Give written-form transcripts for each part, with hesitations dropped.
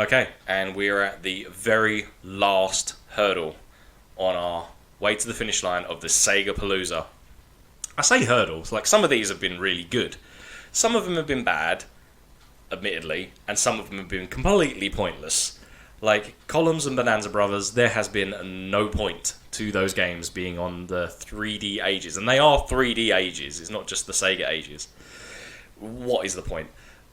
Okay, and we're at the very last hurdle on our way to the finish line of the SEGAPALOOZA. I say hurdles, like some of these have been really good. Some of them have been bad, admittedly, and some of them have been completely pointless. Like Columns and Bonanza Brothers, there has been no point to those games being on the 3D ages. And they are 3D ages, it's not just the Sega ages. What is the point?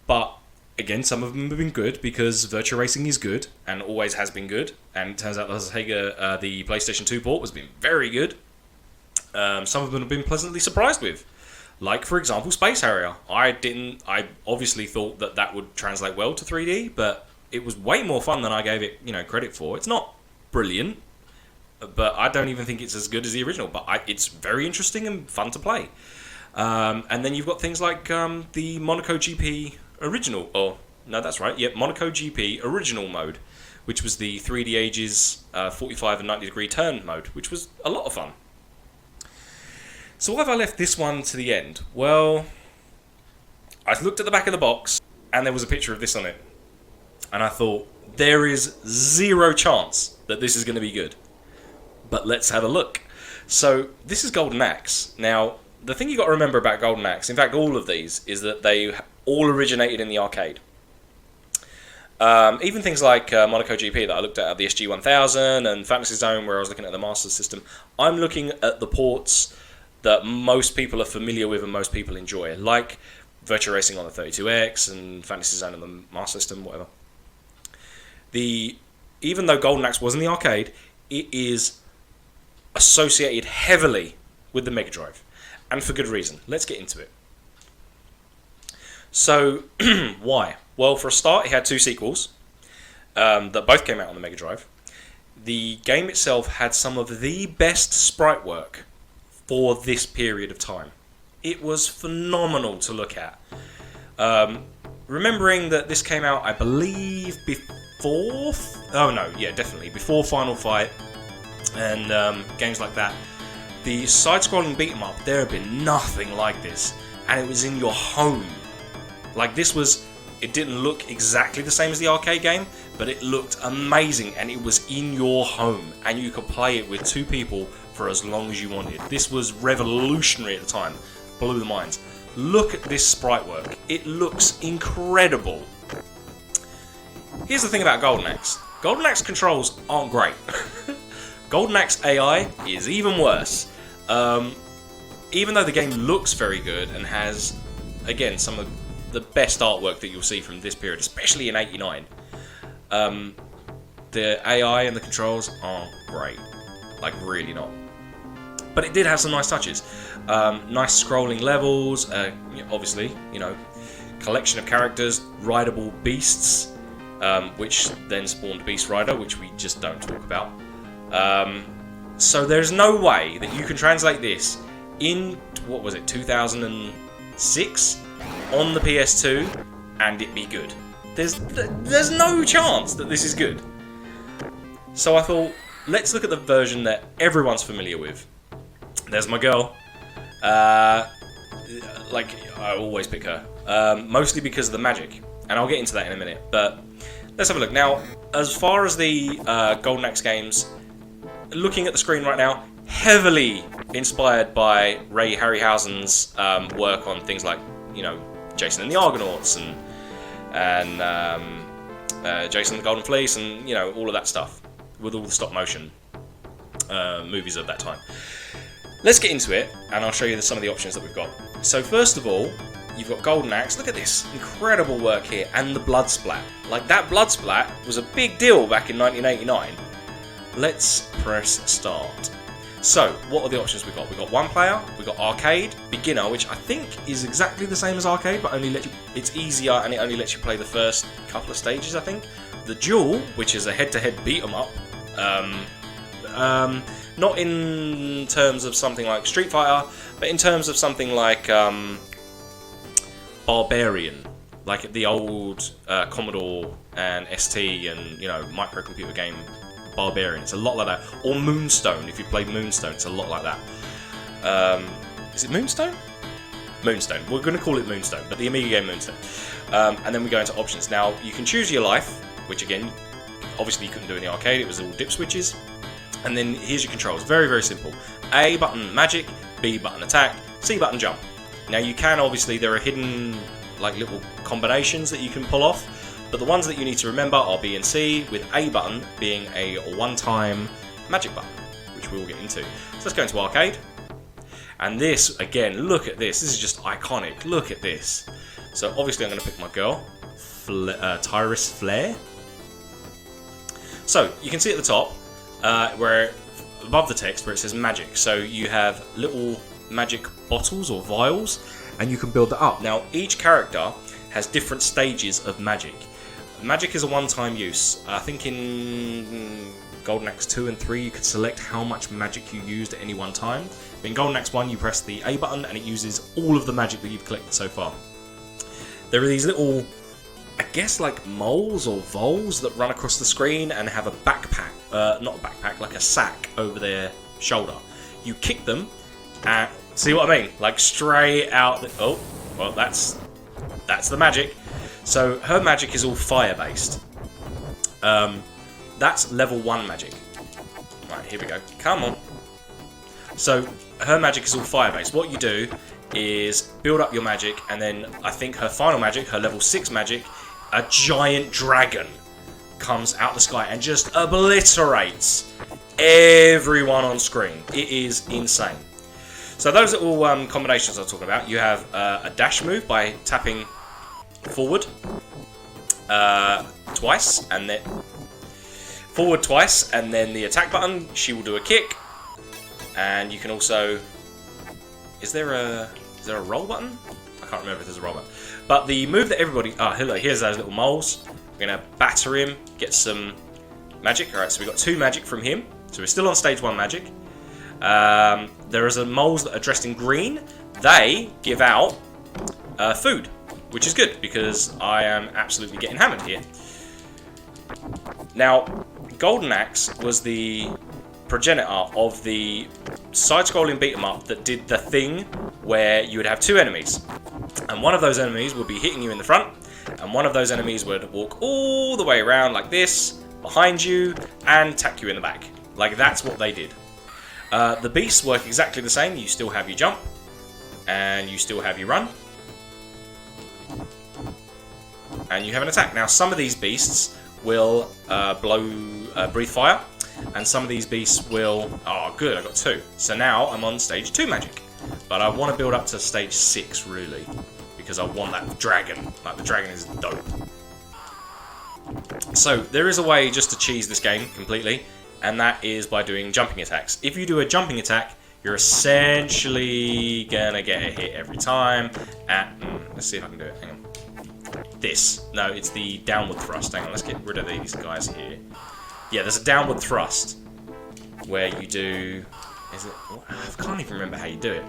But again, some of them have been good because Virtua Racing is good and always has been good. And it turns out the PlayStation 2 port has been very good. Some of them have been pleasantly surprised with. Like, for example, Space Harrier. I obviously thought that would translate well to 3D, but it was way more fun than I gave it, credit for. It's not brilliant, but I don't even think it's as good as the original. But it's very interesting and fun to play. And then you've got things like the Monaco GP original. Oh, no, that's right. Yep, Monaco GP original mode, which was the 3D Ages 45 and 90 degree turn mode, which was a lot of fun. So why have I left this one to the end? Well, I looked at the back of the box, and there was a picture of this on it. And I thought, there is zero chance that this is going to be good. But let's have a look. So, this is Golden Axe. Now, the thing you got to remember about Golden Axe, in fact all of these, is that they all originated in the arcade. Even things like Monaco GP that I looked at the SG-1000 and Fantasy Zone, where I was looking at the Master System, I'm looking at the ports that most people are familiar with and most people enjoy, like Virtua Racing on the 32X and Fantasy Zone on the Master System, whatever. Even though Golden Axe was in the arcade, it is associated heavily with the MegaDrive, and for good reason. Let's get into it. So, why? Well, for a start, it had two sequels that both came out on the MegaDrive. The game itself had some of the best sprite work for this period of time. It was phenomenal to look at. Remembering that this came out, I believe, before Final Fight and games like that. The side-scrolling beat-em-up, there had been nothing like this, and it was in your home. Like it didn't look exactly the same as the arcade game, but it looked amazing, and it was in your home, and you could play it with two people for as long as you wanted. This was revolutionary at the time, blew the minds. Look at this sprite work, it looks incredible. Here's the thing about Golden Axe. Golden Axe controls aren't great. Golden Axe AI is even worse. Even though the game looks very good and has, again, some of the best artwork that you'll see from this period, especially in '89, the AI and the controls aren't great. Like, really not. But it did have some nice touches. Nice scrolling levels, obviously, collection of characters, rideable beasts, which then spawned Beast Rider, which we just don't talk about. So there's no way that you can translate this in, 2006 on the PS2 and it be good. There's no chance that this is good. So I thought, let's look at the version that everyone's familiar with. There's my girl. I always pick her. Mostly because of the magic. And I'll get into that in a minute. But let's have a look. Now, as far as the Golden Axe games, looking at the screen right now, heavily inspired by Ray Harryhausen's work on things like, Jason and the Argonauts and Jason and the Golden Fleece and, all of that stuff with all the stop motion movies of that time. Let's get into it, and I'll show you some of the options that we've got. So first of all, you've got Golden Axe. Look at this incredible work here, and the blood splat. Like, that blood splat was a big deal back in 1989. Let's press start. So, what are the options we've got? We've got one player, we've got arcade, beginner, which I think is exactly the same as arcade, but it's easier and it only lets you play the first couple of stages, I think. The duel, which is a head-to-head beat-em-up. Not in terms of something like Street Fighter, but in terms of something like Barbarian, like the old Commodore and ST and microcomputer game Barbarian. It's a lot like that. Or Moonstone, if you played Moonstone, it's a lot like that. Is it Moonstone? Moonstone. We're going to call it Moonstone, but the Amiga game Moonstone. And then we go into options. Now, you can choose your life, which again, obviously you couldn't do in the arcade, it was all dip switches. And then here's your controls, very, very simple. A button magic, B button attack, C button jump. Now you can, obviously, there are hidden like little combinations that you can pull off, but the ones that you need to remember are B and C, with A button being a one-time magic button, which we will get into. So let's go into arcade. And this, again, look at this. This is just iconic. Look at this. So obviously I'm going to pick my girl, Tyrus Flare. So you can see at the top, where above the text where it says magic. So you have little magic bottles or vials, and you can build that up. Now each character has different stages of magic. Magic is a one-time use. I think in Golden Axe 2 and 3 you could select how much magic you used at any one time. But in Golden Axe 1 you press the A button and it uses all of the magic that you've collected so far. There are these little, I guess, like moles or voles that run across the screen and have a backpack, not a backpack, like a sack over their shoulder. You kick them and, see what I mean? Like straight out the, oh, well that's the magic. So her magic is all fire based. That's level 1 magic. Right, here we go. Come on. So her magic is all fire based. What you do is build up your magic, and then I think her final magic, her level 6 magic, a giant dragon comes out the sky and just obliterates everyone on screen. It is insane. So those are all combinations I was talking about. You have a dash move by tapping forward twice, and then forward twice, and then the attack button, she will do a kick. And you can also, is there a roll button? I can't remember if there's a roll button. But the move that everybody, here's those little moles. We're gonna batter him, get some magic. All right, so we got 2 magic from him. So we're still on stage 1 magic. There is a moles that are dressed in green. They give out food, which is good because I am absolutely getting hammered here. Now, Golden Axe was the progenitor of the side-scrolling beat-em-up that did the thing where you would have 2 enemies, and one of those enemies would be hitting you in the front, and one of those enemies would walk all the way around like this, behind you, and attack you in the back. Like, that's what they did. The beasts work exactly the same. You still have your jump, and you still have your run, and you have an attack. Now, some of these beasts will breathe fire, and some of these beasts will, oh good, I got 2. So now I'm on stage 2 magic, but I want to build up to stage 6 really, because I want that dragon. Like, the dragon is dope. So there is a way just to cheese this game completely, and that is by doing jumping attacks. If you do a jumping attack, you're essentially gonna get a hit every time. Let's see if I can do it. Hang on. No, it's the downward thrust. Hang on, let's get rid of these guys here. Yeah, there's a downward thrust where you do. I can't even remember how you do it.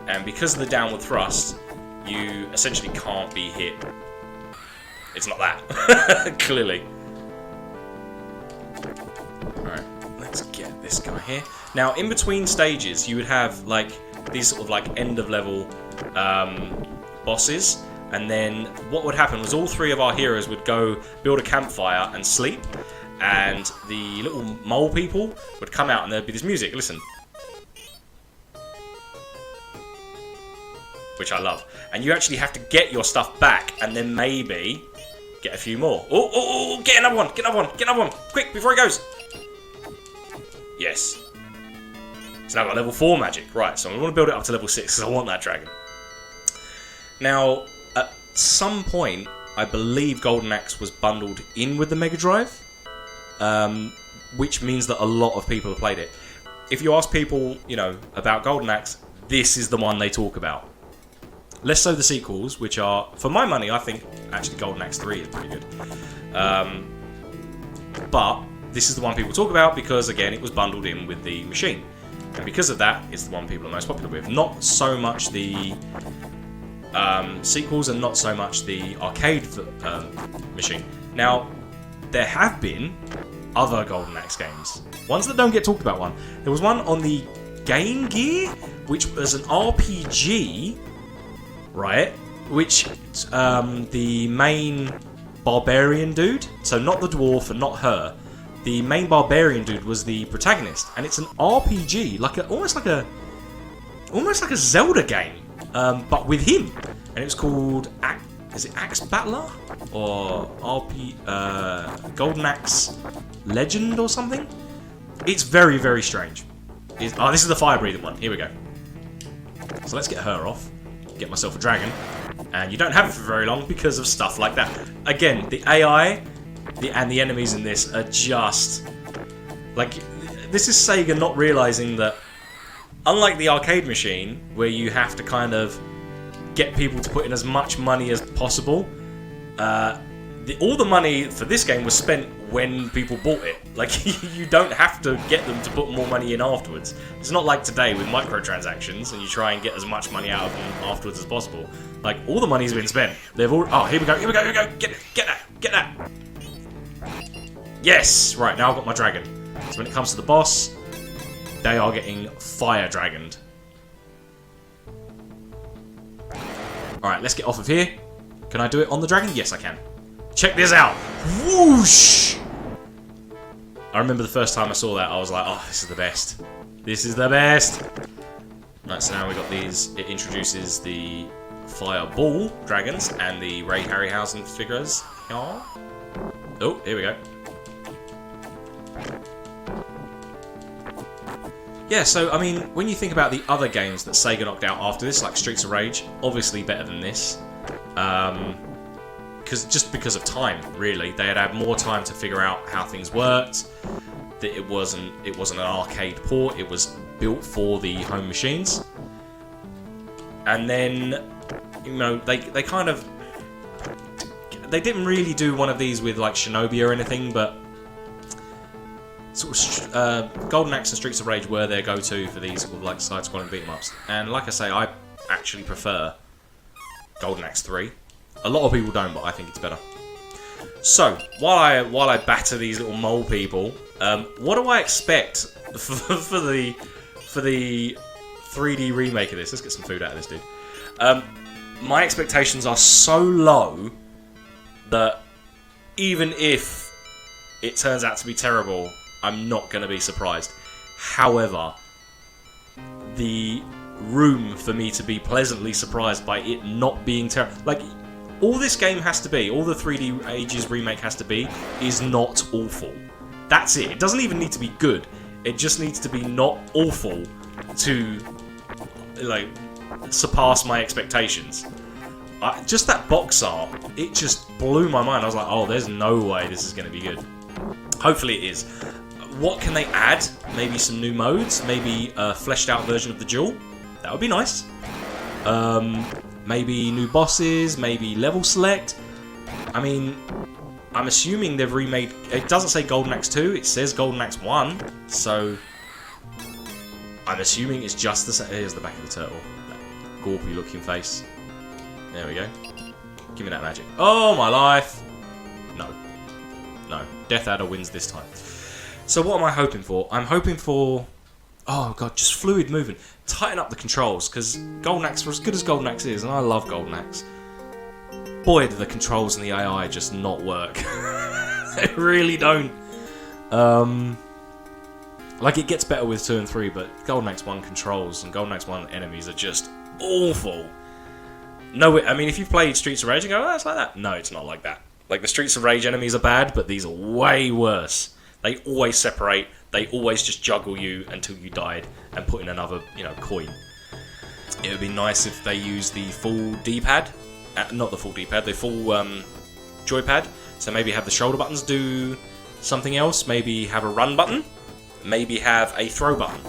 And because of the downward thrust, you essentially can't be hit. It's not that, clearly. Alright, let's get this guy here. Now, in between stages, you would have like these sort of like end of level bosses. And then what would happen was all 3 of our heroes would go build a campfire and sleep. And the little mole people would come out and there'd be this music. Listen. Which I love. And you actually have to get your stuff back and then maybe get a few more. Oh, get another one, get another one. Quick, before he goes. Yes. So now I've got level 4 magic. Right, so I want to build it up to level 6 because I want that dragon. Now, at some point, I believe Golden Axe was bundled in with the MegaDrive, which means that a lot of people have played it. If you ask people, about Golden Axe, this is the one they talk about. Less so the sequels, which are, for my money, I think actually Golden Axe 3 is pretty good. But this is the one people talk about because, again, it was bundled in with the machine. And because of that, it's the one people are most popular with. Not so much the sequels and not so much the arcade machine. Now, there have been other Golden Axe games. Ones that don't get talked about one. There was one on the Game Gear, which was an RPG, right? Which the main barbarian dude. So not the dwarf and not her. The main barbarian dude was the protagonist, and it's an RPG, almost like a Zelda game, but with him. And it was called is it Axe Battler or Golden Axe Legend or something? It's very, very strange. This is the fire breathing one. Here we go. So let's get her off. Get myself a dragon. And you don't have it for very long because of stuff like that. Again, the AI and the enemies in this are just... like, this is Sega not realising that, unlike the arcade machine, where you have to kind of get people to put in as much money as possible, all the money for this game was spent when people bought it. Like, you don't have to get them to put more money in afterwards. It's not like today with microtransactions and you try and get as much money out of them afterwards as possible. Like, all the money's been spent. They've all... oh, here we go. Get that. Yes! Right, now I've got my dragon. So when it comes to the boss, they are getting fire dragoned. Alright, let's get off of here. Can I do it on the dragon? Yes, I can. Check this out. Whoosh! I remember the first time I saw that, I was like, oh, this is the best. This is the best. Right, so now we got these. It introduces the fireball dragons and the Ray Harryhausen figures. Oh, here we go. Yeah, so, I mean, when you think about the other games that Sega knocked out after this, like Streets of Rage, obviously better than this. Just because of time, really. They had more time to figure out how things worked. That it wasn't an arcade port, it was built for the home machines. And then, you know, they kind of... they didn't really do one of these with, like, Shinobi or anything, but... sort of, Golden Axe and Streets of Rage were their go-to for these sort of, like, side-scrolling beat-em-ups. And like I say, I actually prefer Golden Axe 3. A lot of people don't, but I think it's better. So, while I batter these little mole people, what do I expect for the 3D remake of this? Let's get some food out of this dude. My expectations are so low that even if it turns out to be terrible, I'm not going to be surprised. However, the room for me to be pleasantly surprised by it not being terrible... like, all this game has to be, all the 3D Ages remake has to be, is not awful. That's it. It doesn't even need to be good. It just needs to be not awful to, like, surpass my expectations. Just that box art, it just blew my mind. I was like, oh, there's no way this is going to be good. Hopefully it is. What can they add? Maybe some new modes? Maybe a fleshed out version of the duel? That would be nice. Maybe new bosses, maybe level select. I mean, I'm assuming they've remade... it doesn't say Golden Axe 2, it says Golden Axe 1. So, I'm assuming it's just the same. Here's the back of the turtle. That gawpy looking face. There we go. Give me that magic. Oh, my life! No. No. Death Adder wins this time. So what am I hoping for? I'm hoping for... oh god, just fluid movement. Tighten up the controls, because Golden Axe, for as good as Golden Axe is, and I love Golden Axe, boy, do the controls and the AI just not work. They really don't. Like, it gets better with 2 and 3, but Golden Axe 1 controls and Golden Axe 1 enemies are just awful. No, I mean, if you've played Streets of Rage, you go, oh, it's like that. No, it's not like that. Like, the Streets of Rage enemies are bad, but these are way worse. They always separate. They always just juggle you until you died and put in another, you know, coin. It would be nice if they used the full D-pad. Not the full D-pad, the full joypad. So maybe have the shoulder buttons do something else. Maybe have a run button. Maybe have a throw button.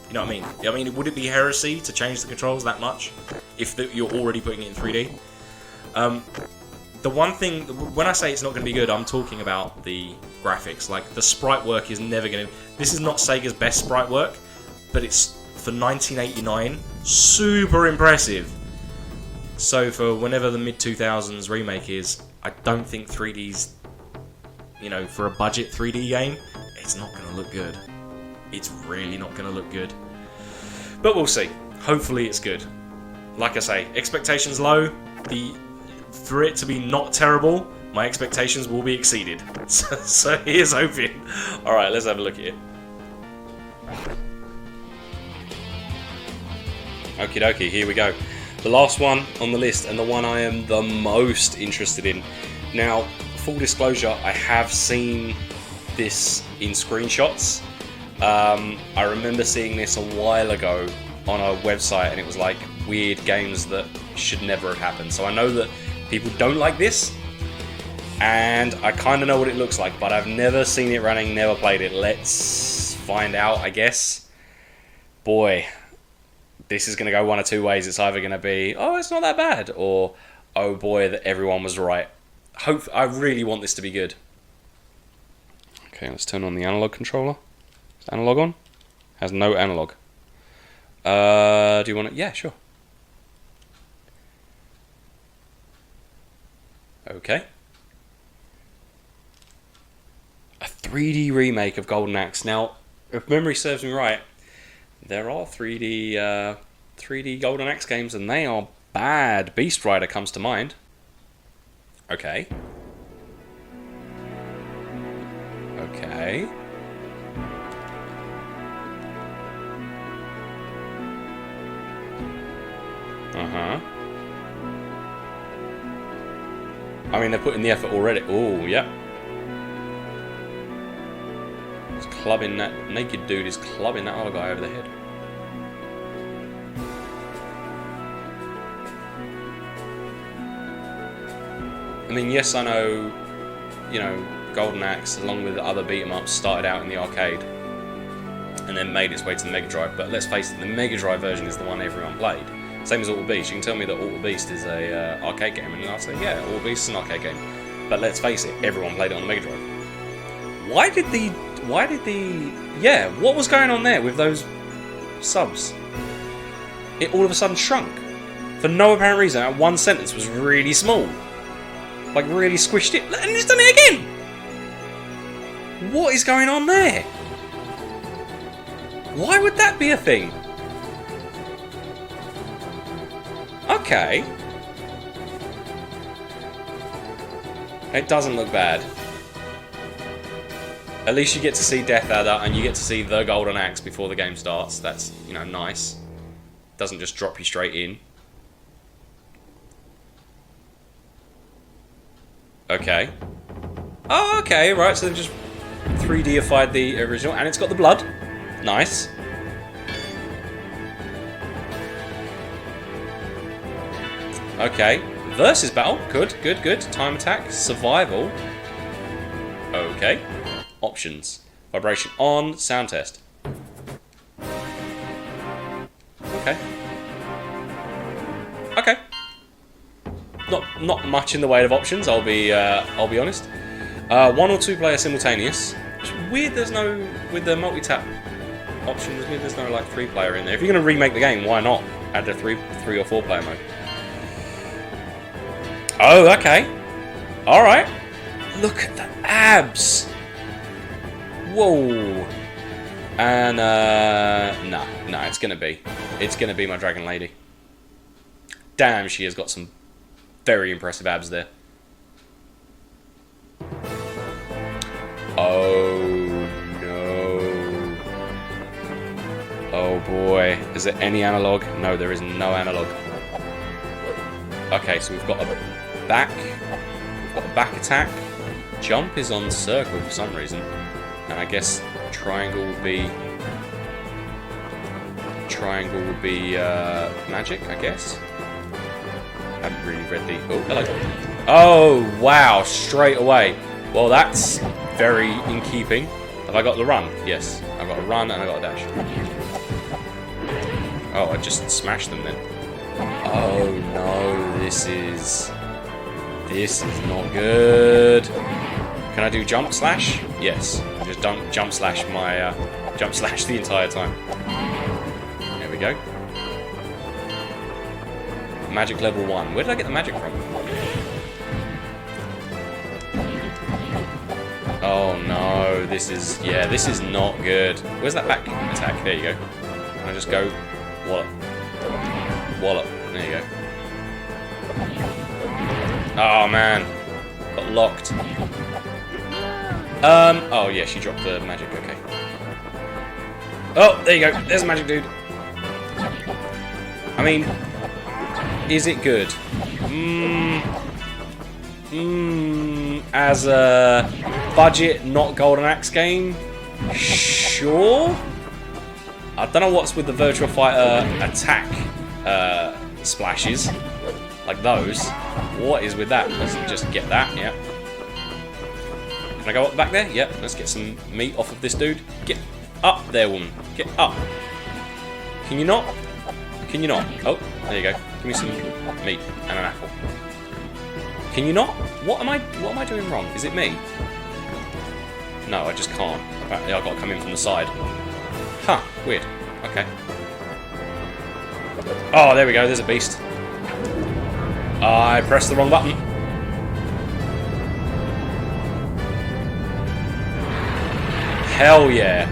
You know what I mean? I mean, would it be heresy to change the controls that much if you're already putting it in 3D? The one thing, when I say it's not going to be good, I'm talking about the graphics. Like, the sprite work is never going to... this is not Sega's best sprite work, but it's, for 1989, super impressive. So for whenever the mid-2000s remake is, I don't think 3D's, you know, for a budget 3D game, it's not going to look good. It's really not going to look good. But we'll see. Hopefully it's good. Like I say, expectations low. For it to be not terrible my expectations will be exceeded. So here's hoping. Alright, let's have a look at it. Okie dokie, here we go. The last one on the list, and the one I am the most interested in. Now, full disclosure, I have seen this in screenshots. I remember seeing this a while ago on a website, and it was like weird games that should never have happened. So I know that people don't like this, and I kind of know what it looks like, but I've never seen it running, never played it. Let's find out, I guess. Boy, this is going to go one of two ways. It's either going to be, oh, it's not that bad, or, oh boy, that everyone was right. I really want this to be good. Okay, let's turn on the analog controller. Is analog on? Has no analog. Do you want it? Yeah, sure. Okay. A 3D remake of Golden Axe. Now, if memory serves me right, there are 3D Golden Axe games, and they are bad. Beast Rider comes to mind. Okay. Okay. Uh-huh. I mean, they're putting the effort already. Oh, yep. He's clubbing that naked dude is clubbing that other guy over the head. I mean, yes, I know, you know, Golden Axe, along with other beat-em-ups, started out in the arcade and then made its way to the MegaDrive. But let's face it, the MegaDrive version is the one everyone played. Same as Auto Beast. You can tell me that Auto Beast is a arcade game, and I'll say, yeah, Auto Beast is an arcade game. But let's face it, everyone played it on the MegaDrive. Yeah, what was going on there with those subs? It all of a sudden shrunk. For no apparent reason. That one sentence was really small. Like, really squished it, and it's done it again! What is going on there? Why would that be a thing? Okay. It doesn't look bad. At least you get to see Death Adder, and you get to see the Golden Axe before the game starts. That's, you know, nice. Doesn't just drop you straight in. Okay. Oh, okay, right, so they've just 3D-ified the original, and it's got the blood. Nice. Okay. Versus battle. Good, good, good. Time attack. Survival. Okay. Options. Vibration on. Sound test. Okay. Okay. Not much in the way of options, I'll be honest. 1 or 2 player simultaneous. It's weird there's no, with the multi-tap option, it's weird there's no like 3 player in there. If you're gonna remake the game, why not add a 3 or 4 player mode? Oh, okay. Alright. Look at the abs. Whoa. And no, it's gonna be my Dragon Lady. Damn, she has got some very impressive abs there. Oh no. Oh boy. Is there any analog? No, there is no analog. Okay, so we've got a back attack. Jump is on circle for some reason. And I guess triangle would be magic, I guess. I haven't really read the... Oh, hello. Oh, wow, straight away. Well, that's very in keeping. Have I got the run? Yes. I've got a run and I've got a dash. Oh, I just smashed them then. Oh, no, this is not good. Can I do jump slash? Yes. I just jump slash my... jump slash the entire time. There we go. Magic level 1. Where did I get the magic from? Oh no, this is not good. Where's that back attack? There you go. Can I just go wallop? Wallop. There you go. Oh man. Got locked. Oh yeah, she dropped the magic, okay. Oh, there you go. There's a magic dude. I mean, is it good? As a budget, not Golden Axe game? Sure. I don't know what's with the Virtua Fighter attack splashes. Like those. What is with that? Let's just get that, yeah. Can I go up back there? Yep, let's get some meat off of this dude. Get up there, woman. Get up. Can you not? Can you not? Oh, there you go. Give me some meat and an apple. Can you not? What am I doing wrong? Is it me? No, I just can't. Apparently I've got to come in from the side. Huh, weird. Okay. Oh, there we go, there's a beast. I pressed the wrong button. Hell yeah.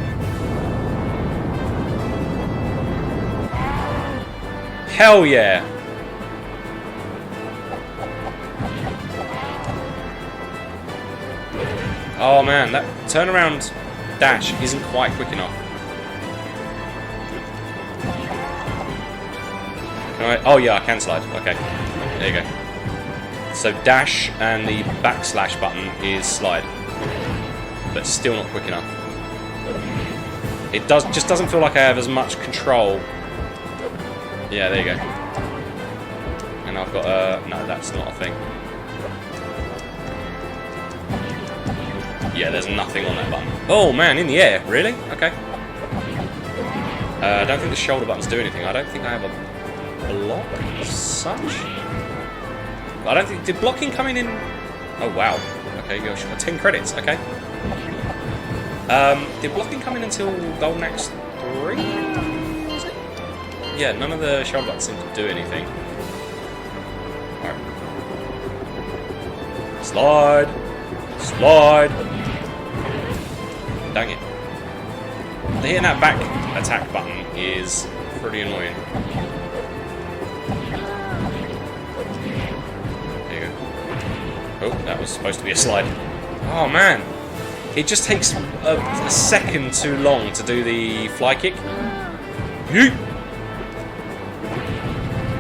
Hell yeah. Oh man, that turnaround dash isn't quite quick enough. Can I? Oh yeah, I can slide. Okay, there you go. So dash and the backslash button is slide, but still not quick enough. It just doesn't feel like I have as much control. Yeah, there you go. And I've got no, that's not a thing. Yeah, there's nothing on that button. Oh man, in the air, really? Okay. I don't think the shoulder buttons do anything. I don't think I have a block as such. I don't think... Did blocking come in... Oh wow. Okay, you got 10 credits, okay. Did blocking come in until Golden Axe 3? Was it? Yeah, none of the shoulder buttons seem to do anything. Alright. Slide! Slide! Dang it. Hitting that back attack button is pretty annoying. There you go. Oh, that was supposed to be a slide. Oh man! It just takes a second too long to do the fly kick. Yeet!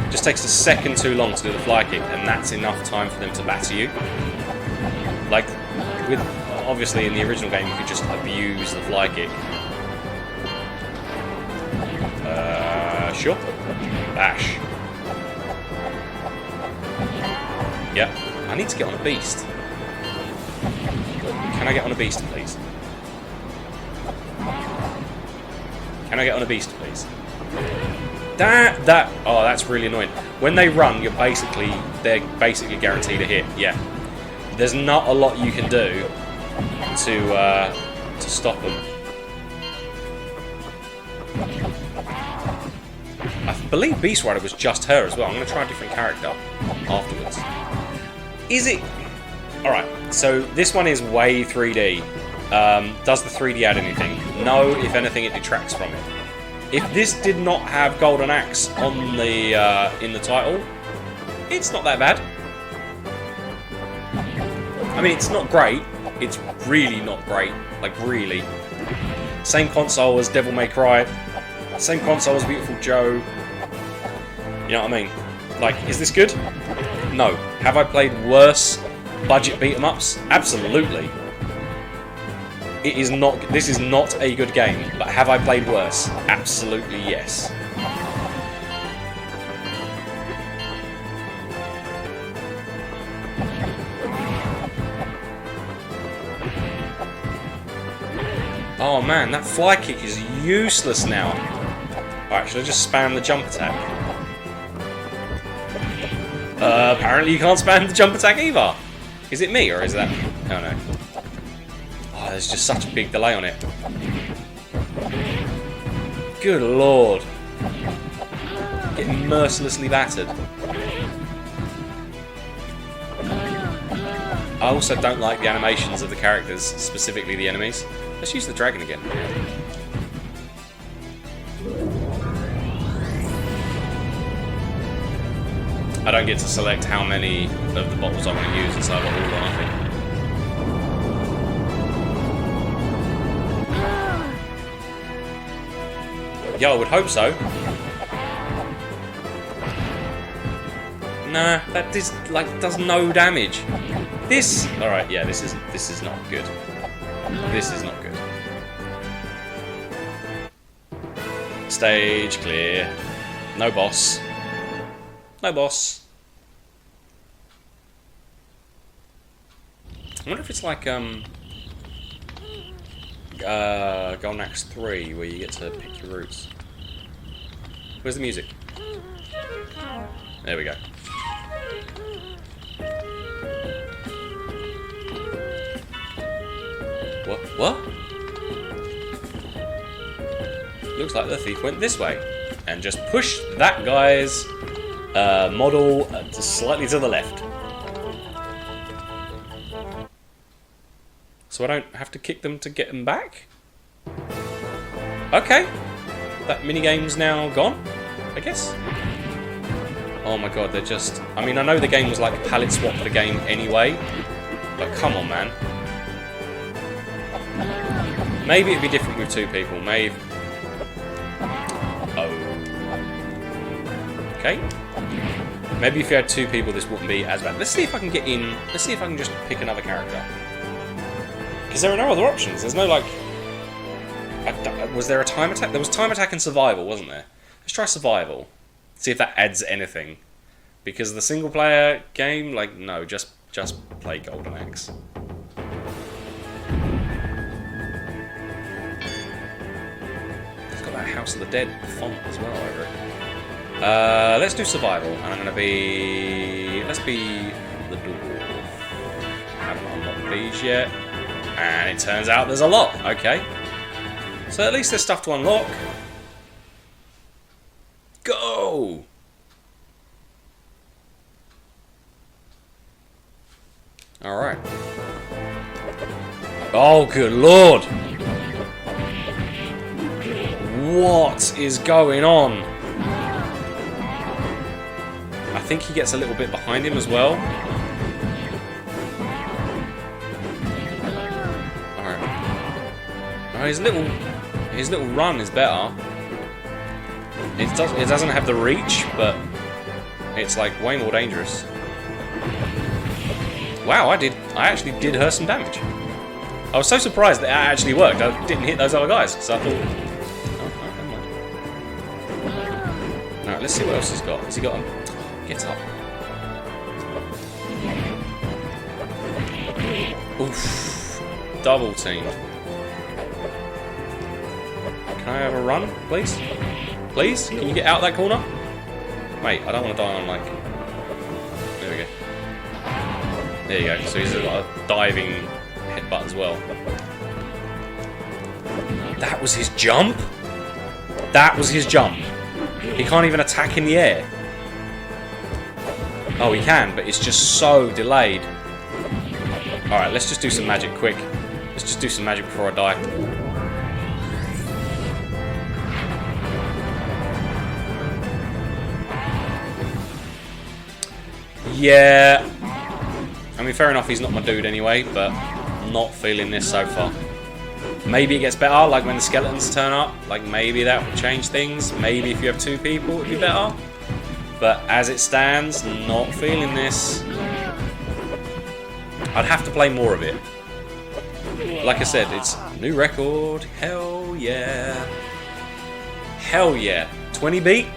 It just takes a second too long to do the fly kick, and that's enough time for them to batter you. Like, with... Obviously, in the original game, you could just abuse the fly kick. Sure. Bash. Yep. I need to get on a beast. Can I get on a beast, please? Can I get on a beast, please? Oh, that's really annoying. When they run, they're basically guaranteed a hit. Yeah. There's not a lot you can do to stop them. I believe Beast Rider was just her as well. I'm going to try a different character afterwards. Is it... Alright, so this one is way 3D. Does the 3D add anything? No, if anything it detracts from it. If this did not have Golden Axe on the in the title, it's not that bad. I mean, it's not great. It's really not great. Like, really. Same console as Devil May Cry. Same console as Beautiful Joe. You know what I mean? Like, is this good? No. Have I played worse budget beat-em-ups? Absolutely. It is not. This is not a good game. But have I played worse? Absolutely yes. Oh man, that fly kick is useless now. Alright, should I just spam the jump attack? Apparently you can't spam the jump attack either. Is it me or is that... Oh no. Oh, there's just such a big delay on it. Good lord. Getting mercilessly battered. I also don't like the animations of the characters, specifically the enemies. Let's use the dragon again. I don't get to select how many of the bottles I want to use. It's either all or nothing. Yeah, I would hope so. Nah, that does no damage. This, all right, yeah, this is not good. This is not good. Stage clear. No boss. No boss. I wonder if it's like Golden Axe 3 where you get to pick your routes. Where's the music? There we go. What? Looks like the thief went this way and just pushed that guy's model slightly to the left. So I don't have to kick them to get them back? Okay. That minigame's now gone, I guess. Oh my god, they're just... I mean, I know the game was like a palette swap for the game anyway, but come on, man. Maybe it'd be different with two people, maybe... Oh. Okay. Maybe if you had two people, this wouldn't be as bad. Let's see if I can get in... Let's see if I can just pick another character. Because there are no other options. There's no, like... was there a time attack? There was time attack and survival, wasn't there? Let's try survival. See if that adds anything. Because the single player game, like, no, just play Golden Axe. It's got that House of the Dead font as well over it. Let's do survival, and I'm gonna be... Let's be the dwarf. Haven't unlocked these yet. And it turns out there's a lot. Okay. So at least there's stuff to unlock. Go! Alright. Oh, good lord! What is going on? I think he gets a little bit behind him as well. Alright. Oh, his little run is better. It doesn't have the reach, but it's like way more dangerous. Wow, I actually did her some damage. I was so surprised that it actually worked. I didn't hit those other guys, so I thought... Oh, never mind. Alright, let's see what else he's got. Has he got him? Get up. Oof. Double team. Can I have a run, please? Please? Can you get out that corner? Mate, I don't want to die on, like... There we go. There you go. So he's got a diving headbutt as well. That was his jump? That was his jump. He can't even attack in the air. Oh, he can, but it's just so delayed. Alright, let's just do some magic quick. Let's just do some magic before I die. Yeah, I mean, fair enough, he's not my dude anyway, but not feeling this so far. Maybe it gets better, like when the skeletons turn up, like maybe that would change things. Maybe if you have two people, it would be better. But as it stands, not feeling this. I'd have to play more of it. Like I said, it's new record. Hell yeah. Hell yeah. 20 beat?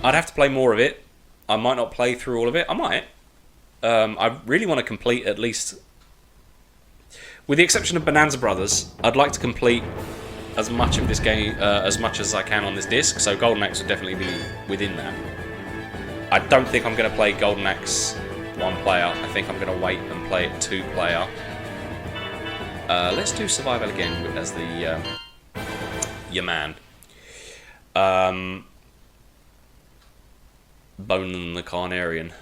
I'd have to play more of it. I might not play through all of it. I might. I really want to complete at least... With the exception of Bonanza Brothers, I'd like to complete as much of this game, as much as I can on this disc, so Golden Axe would definitely be within that. I don't think I'm going to play Golden Axe one player. I think I'm going to wait and play it two player. Let's do Survival again as the... your man. Bone the Carnarian.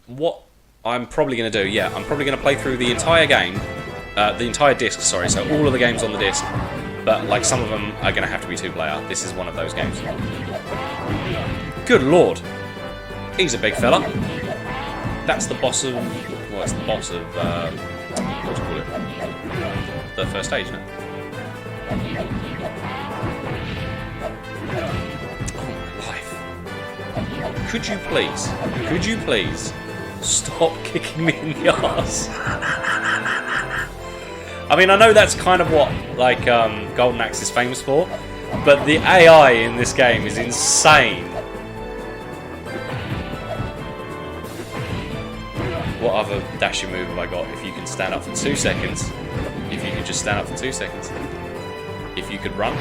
What I'm probably going to do, yeah, I'm probably going to play through the entire game, the entire disc, sorry, so all of the games on the disc, but like some of them are going to have to be two player. This is one of those games. Good lord. He's a big fella. That's the boss of... Well, it's the boss of... what do you call it? The first stage, no? Oh, my life. Could you please stop kicking me in the arse? I mean, I know that's kind of what, like, Golden Axe is famous for, but the AI in this game is insane. What other dashing move have I got? If you can stand up for 2 seconds. If you could just stand up for 2 seconds. If you could run.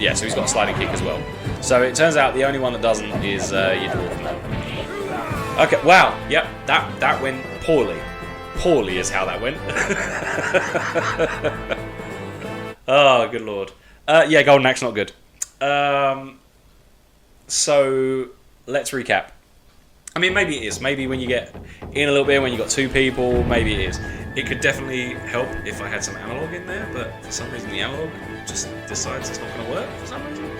Yeah, so he's got a sliding kick as well. So it turns out the only one that doesn't is your dwarf man. Okay, wow. Yep, that went poorly. Poorly is how that went. Oh, good lord. Yeah, Golden Axe not good. So let's recap. I mean, maybe it is. Maybe when you get in a little bit, when you got 2 people, maybe it is. It could definitely help if I had some analog in there, but for some reason the analog just decides it's not going to work for some reason.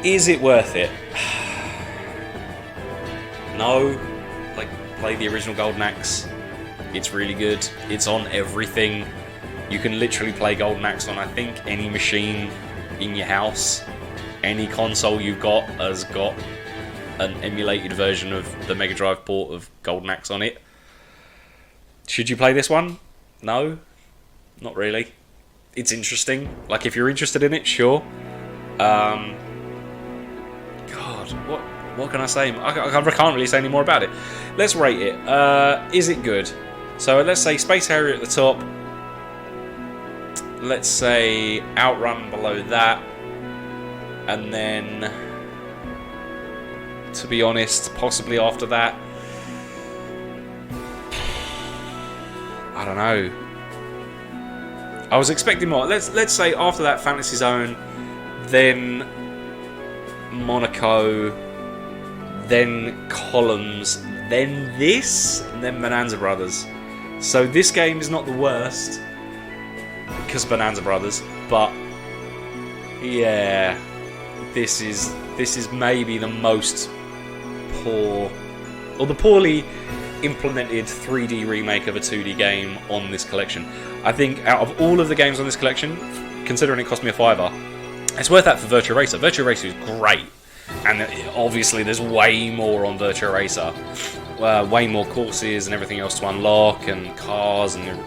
Is it worth it? No. Like, play the original Golden Axe. It's really good. It's on everything. You can literally play Golden Axe on, I think, any machine in your house. Any console you've got has got an emulated version of the MegaDrive port of Golden Axe on it. Should you play this one? No, not really. It's interesting. Like, if you're interested in it, sure. God, what can I say? I can't really say any more about it. Let's rate it. Is it good? So let's say Space Harrier at the top. Let's say Outrun below that. And then, to be honest, possibly after that, I don't know. I was expecting more. Let's say after that, Fantasy Zone, then Monaco, then Columns, then this, and then Bonanza Brothers. So this game is not the worst because of Bonanza Brothers, but yeah, this is maybe the most poor, or the poorly implemented 3D remake of a 2D game on this collection. I think out of all of the games on this collection, considering it cost me a $5, it's worth that for Virtua Racer. Virtua Racer is great, and obviously there's way more on Virtua Racer, way more courses and everything else to unlock, and cars, and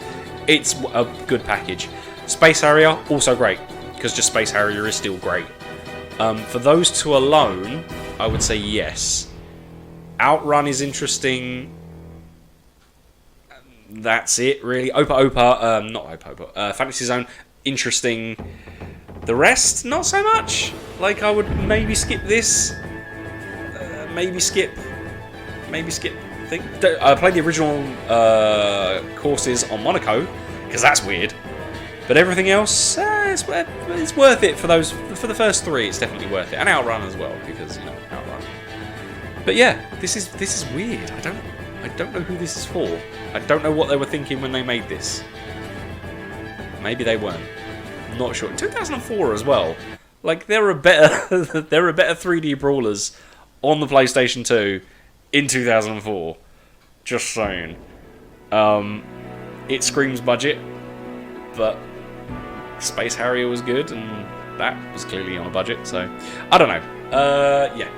it's a good package. Space Harrier, also great, because just Space Harrier is still great. For those two alone, I would say yes. Outrun is interesting. That's it, really. Fantasy Zone, interesting. The rest, not so much. Like, I would maybe skip this. Maybe skip thing. I played the original courses on Monaco, because that's weird. But everything else, it's worth it for those. For the first 3, it's definitely worth it, and Outrun as well, because Outrun. But yeah, this is weird. I don't know who this is for. I don't know what they were thinking when they made this. Maybe they weren't. I'm not sure. 2004 as well. Like, there are better 3D brawlers on the PlayStation 2 in 2004. Just saying. It screams budget, but Space Harrier was good, and that was clearly on a budget. So I don't know. Yeah,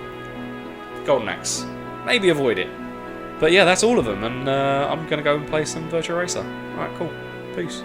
Golden Axe. Maybe avoid it. But yeah, that's all of them, and I'm going to go and play some Virtua Racer. Alright, cool. Peace.